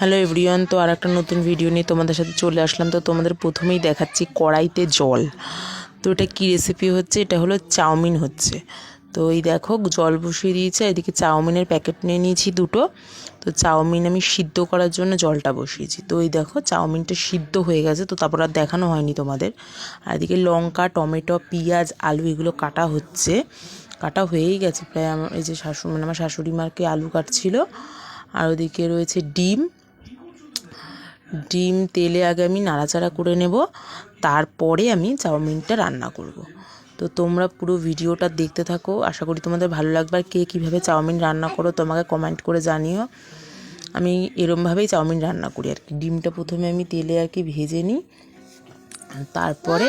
Hello everyone, তো আর একটা নতুন ভিডিও নিয়ে তোমাদের সাথে চলে আসলাম। তো তোমাদের প্রথমেই দেখাচ্ছি কড়াইতে জল। তো এটা কী রেসিপি হচ্ছে, এটা হলো চাউমিন হচ্ছে। তো এই দেখো জল বসিয়ে দিয়েছে, এদিকে চাউমিনের প্যাকেট নিয়ে নিয়েছি দুটো। তো চাউমিন আমি সিদ্ধ করার জন্য জলটা বসিয়েছি। তো এই দেখো চাউমিনটা সিদ্ধ হয়ে গেছে, তো তারপর আর দেখানো হয়নি তোমাদের। আর এদিকে লঙ্কা, টমেটো, পেঁয়াজ, আলু এগুলো কাটা হচ্ছে, কাটা হয়েই গেছে প্রায়। আমার এই যে আমার শাশুড়ি মাকে আলু কাটছিল। আর ওদিকে রয়েছে ডিম তেলে আগে আমি নাড়াচাড়া করে নেব, তারপরে আমি চাউমিনটা রান্না করব। তো তোমরা পুরো ভিডিওটা দেখতে থাকো, আশা করি তোমাদের ভালো লাগবে। আর কে কীভাবে চাউমিন রান্না করো তোমাকে কমেন্ট করে জানিও। আমি এরমভাবেই চাউমিন রান্না করি আর কি। ডিমটা প্রথমে আমি তেলে আর কি ভেজে নিই, তারপরে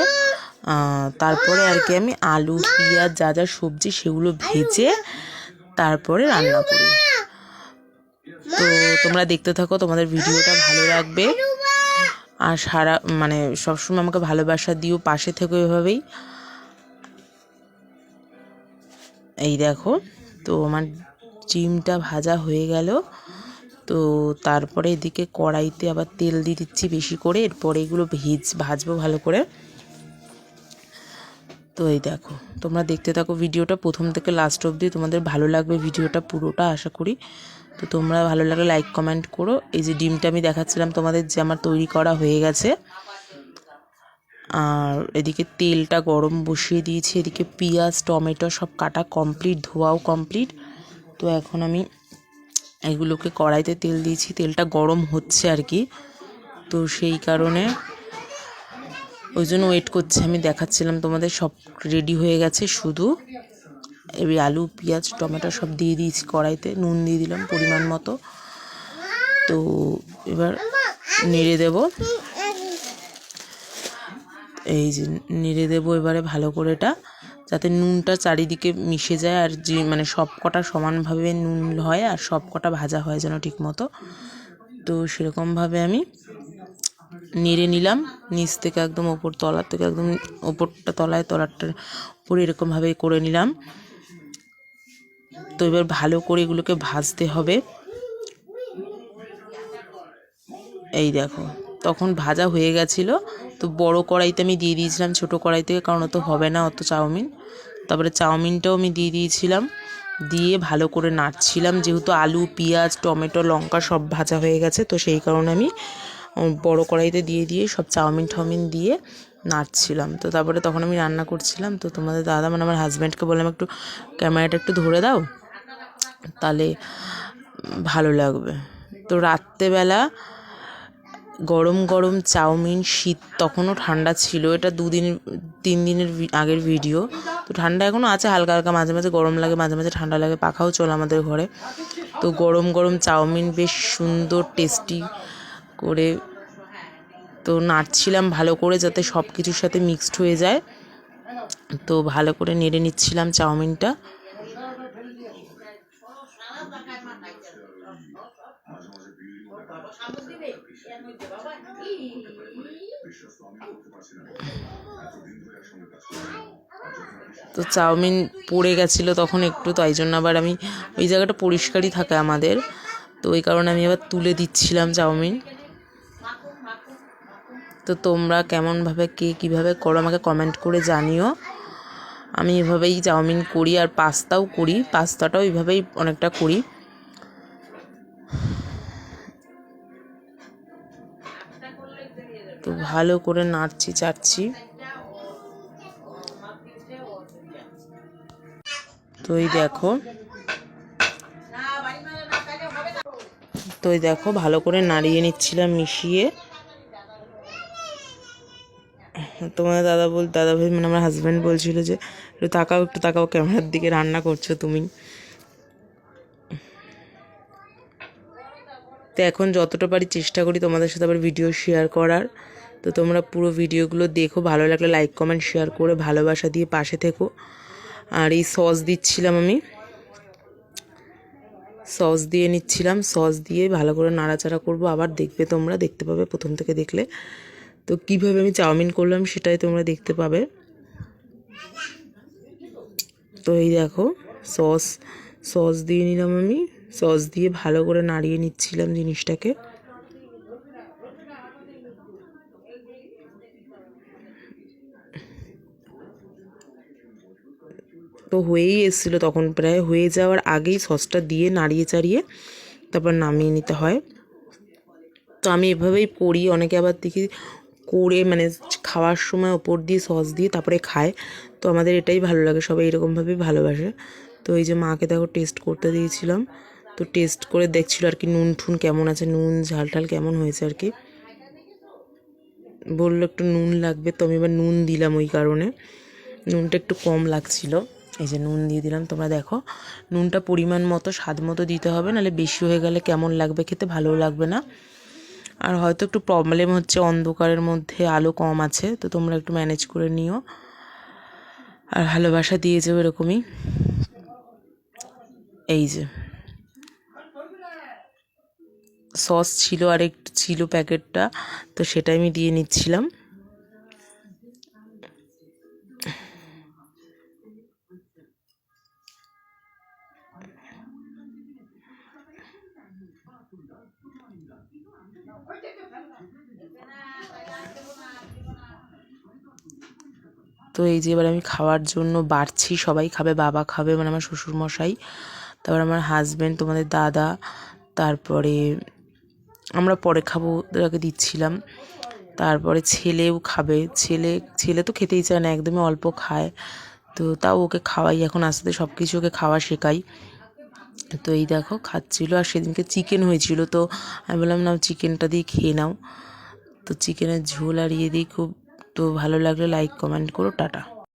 আর কি আমি আলু, পেঁয়াজ, যা যা সবজি সেগুলো ভেজে তারপরে রান্না করি। তো তোমরা দেখতে থাকো, তোমাদের ভিডিওটা ভালো লাগবে। আর সবসময় আমাকে ভালোবাসা দিও, পাশে থেকো এভাবেই। এই দেখো, তো আমার ডিমটা ভাজা হয়ে গেল। তো তারপরে এদিকে কড়াইতে আবার তেল দিয়ে দিচ্ছি বেশি করে, এরপরে এগুলো ভাজবো ভালো করে। তো এই দেখো, তোমরা দেখতে থাকো ভিডিওটা প্রথম থেকে লাস্ট অবধি, তোমাদের ভালো লাগবে ভিডিওটা পুরোটা আশা করি। তো তোমরা ভালো লাগলে লাইক কমেন্ট করো। এই যে ডিমটা আমি দেখাচ্ছিলাম তোমাদের যে আমার তৈরি করা হয়ে গেছে। আর এদিকে তেলটা গরম বসিয়ে দিয়েছি, এদিকে পেঁয়াজ, টমেটো সব কাটা কমপ্লিট, ধোয়াও কমপ্লিট। তো এখন আমি এগুলোকে কড়াইতে তেল দিয়েছি, তেলটা গরম হচ্ছে আর কি। তো সেই কারণে ওই জন্য ওয়েট করছি, আমি দেখাচ্ছিলাম তোমাদের সব রেডি হয়ে গেছে। শুধু এবার আলু, পেঁয়াজ, টমেটো সব দিয়ে দিয়েছি কড়াইতে, নুন দিয়ে দিলাম পরিমাণ মতো। তো এবার নেড়ে দেব, এই যে নেড়ে দেবো এবারে ভালো করে, এটা যাতে নুনটা চারিদিকে মিশে যায়, আর যে সব কটা সমানভাবে নুন হয় আর সব কটা ভাজা হয় যেন ঠিক মতো। তো সেরকমভাবে আমি নেড়ে নিলাম, নিচ থেকে একদম ওপর, তলার থেকে একদম ওপরটা তলায়, তলারটার উপরে এরকমভাবে করে নিলাম। তো এবার ভালো করে এগুলোকে ভাজতে হবে। এই দেখো, তখন ভাজা হয়ে গেছিলো। তো বড় কড়াইতে আমি দিয়ে দিয়েছিলাম ছোট কড়াই থেকে, কারণ অত হবে না অত চাউমিন। তারপরে চাউমিনটাও আমি দিয়ে দিয়েছিলাম, দিয়ে ভালো করে নাড়ছিলাম, যেহেতু আলু, পেঁয়াজ, টমেটো, লঙ্কা সব ভাজা হয়ে গেছে। তো সেই কারণে আমি বড় কড়াইতে দিয়ে সব চাউমিন দিয়ে নাড়ছিলাম। তো তারপরে তখন আমি রান্না করছিলাম। তো তোমাদের দাদা আমার হাজব্যান্ডকে বললাম একটু ক্যামেরাটা একটু ধরে দাও, তাহলে ভালো লাগবে। তো রাত্রেবেলা গরম গরম চাউমিন, শীত তখনও ঠান্ডা ছিল, এটা 2-3 দিনের আগের ভিডিও। তো ঠান্ডা এখনও আছে হালকা হালকা, মাঝে মাঝে গরম লাগে, মাঝে মাঝে ঠান্ডা লাগে, পাখাও চলে আমাদের ঘরে। তো গরম গরম চাউমিন বেশ সুন্দর টেস্টি করে তো নাড়ছিলাম ভালো করে, যাতে সব কিছুর সাথে মিক্সড হয়ে যায়। তো ভালো করে নেড়ে নিচ্ছিলাম চাউমিনটা। তো চাউমিন পড়ে গেছিলো তখন একটু, তাই জন্য আবার আমি ওই জায়গাটা পরিষ্কারই থাকে আমাদের, তো ওই কারণে আমি আবার তুলে দিচ্ছিলাম চাউমিন। তো তোমরা কেমনভাবে কে কীভাবে করো আমাকে কমেন্ট করে জানিও। আমি এভাবেই চাউমিন করি, আর পাস্তাও করি, পাস্তাটাও এইভাবেই অনেকটা করি। তো ভালো করে নাড়ছি চাড়ছি। তো এই দেখো ভালো করে নাড়িয়ে নিচ্ছিলাম মিশিয়ে। তোমার দাদা ভাই আমার হাজব্যান্ড বলছিল যে একটু তাকাও ক্যামেরার দিকে, রান্না করছো তুমি। তো এখন যতটা পারি চেষ্টা করি তোমাদের সাথে আবার ভিডিও শেয়ার করার। তো তোমরা পুরো ভিডিওগুলো দেখো, ভালো লাগলে লাইক কমেন্ট শেয়ার করে ভালোবাসা দিয়ে পাশে থেকো। আর এই সস দিচ্ছিলাম, আমি সস দিয়ে নিচ্ছিলাম, সস দিয়ে ভালো করে নাড়াচাড়া করব। আবার তোমরা দেখতে পাবে প্রথম থেকে দেখলে। তো কীভাবে আমি চাউমিন করলাম সেটাই তোমরা দেখতে পাবে। তো এই দেখো সস দিয়ে নিলাম, আমি সস দিয়ে ভালো করে নাড়িয়ে নিচ্ছিলাম জিনিসটাকে। তো হয়েই এসেছিলো, তখন প্রায় হয়ে যাওয়ার আগেই সসটা দিয়ে নাড়িয়ে চাড়িয়ে তারপর নামিয়ে নিতে হয়। তো আমি এভাবেই করি। অনেকে আবার দেখি করে মানে খাওয়ার সময় ওপর দিয়ে সস দিয়ে তারপরে খায়। তো আমাদের এটাই ভালো লাগে, সবাই এরকমভাবেই ভালোবাসে। তো এই যে মাকে দেখো টেস্ট করতে দিয়েছিলাম, তো টেস্ট করে দেখছিল আর কি নুন ঠুন কেমন আছে, নুন ঝাল ঠাল কেমন হয়েছে আর কি। বললো একটু নুন লাগবে, তো আমি এবার নুন দিলাম, ওই কারণে নুনটা একটু কম লাগছিল। এই যে নুন দিয়ে দিলাম, তোমরা দেখো নুনটা পরিমাণ মতো স্বাদ মতো দিতে হবে, নাহলে বেশি হয়ে গেলে কেমন লাগবে খেতে, ভালোও লাগবে না। আর হয়তো একটু প্রবলেম হচ্ছে, অন্ধকারের মধ্যে আলো কম আছে, তো তোমরা একটু ম্যানেজ করে নিও। আর ভালোবাসা দিয়ে যাও এরকমই। এই যে সস ছিল আর একটু ছিল প্যাকেটটা, তো সেটা আমি দিয়ে নিচ্ছিলাম। তো এই যে এবার আমি খাওয়ার জন্য বাড়ছি, সবাই খাবে, বাবা খাবে মানে আমার শ্বশুরমশাই, তারপর আমার হাজব্যান্ড, তোমাদের দাদা, তারপরে আমরা পরে খাবো, ওদেরকে দিচ্ছিলাম। তারপরে ছেলেও খাবে, ছেলে তো খেতেই চায় না, একদমই অল্প খায়। তো তাও ওকে খাওয়াই, এখন আস্তে আস্তে সব কিছু ওকে খাওয়া শেখাই। তো এই দেখো খাচ্ছিল, আর সেদিনকে চিকেন হয়েছিল, তো আমি বললাম না চিকেনটা দিয়ে খেয়ে নাও। তো চিকেনের ঝোল আর ইয়ে দিই খুব। তো ভালো লাগলে লাইক কমেন্ট করো, টাটা।